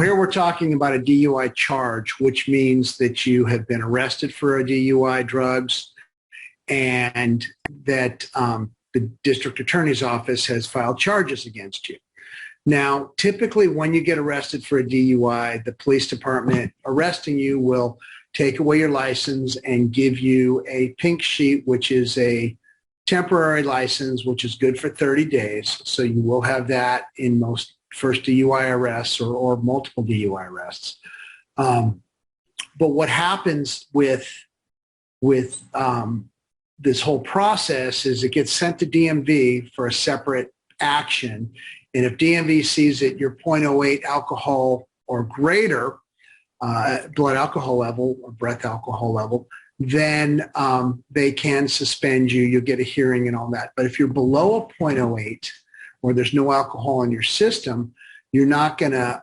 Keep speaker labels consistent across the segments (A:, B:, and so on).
A: here we're talking about a DUI charge, which means that you have been arrested for a DUI drugs and that the district attorney's office has filed charges against you. Now, typically when you get arrested for a DUI, the police department arresting you will take away your license and give you a pink sheet, which is a temporary license, which is good for 30 days. So you will have that in most first DUI arrests or multiple DUI arrests. But what happens with this whole process is it gets sent to DMV for a separate action. And if DMV sees that you're 0.08 alcohol or greater, blood alcohol level or breath alcohol level, then they can suspend you. You'll get a hearing and all that. But if you're below a 0.08 or there's no alcohol in your system, you're not going to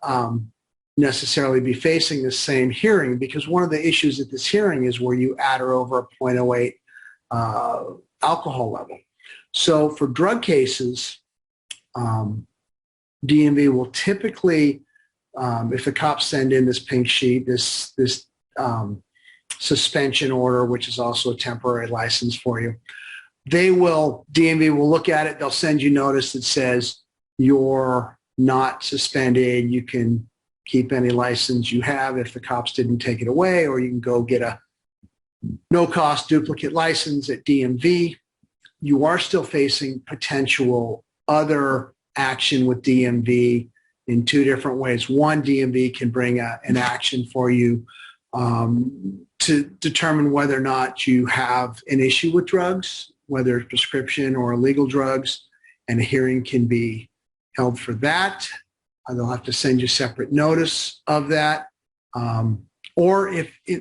A: necessarily be facing the same hearing, because one of the issues at this hearing is where you at or over a 0.08 alcohol level. So for drug cases, DMV will typically, if the cops send in this pink sheet, this suspension order, which is also a temporary license for you, DMV will look at it. They'll send you notice that says you're not suspended. You can keep any license you have if the cops didn't take it away, or you can go get a no-cost duplicate license at DMV. You are still facing potential other action with DMV in two different ways. One, DMV can bring an action for you to determine whether or not you have an issue with drugs, whether it's prescription or illegal drugs, and a hearing can be held for that. They'll have to send you separate notice of that. Or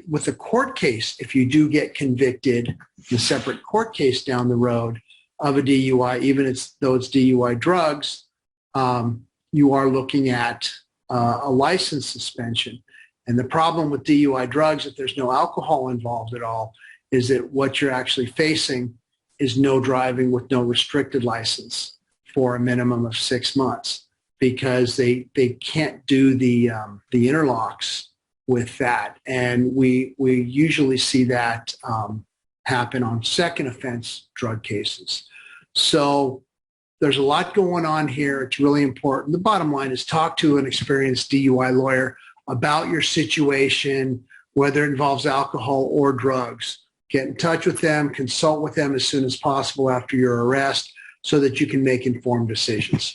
A: with a court case, if you do get convicted in a separate court case down the road of a DUI, even though it's DUI drugs, you are looking at a license suspension. And the problem with DUI drugs, if there's no alcohol involved at all, is that what you're actually facing is no driving with no restricted license for a minimum of 6 months, because they can't do the interlocks with that. And we usually see that happen on second offense drug cases. So there's a lot going on here. It's really important. The bottom line is talk to an experienced DUI lawyer about your situation, whether it involves alcohol or drugs. Get in touch with them, consult with them as soon as possible after your arrest so that you can make informed decisions.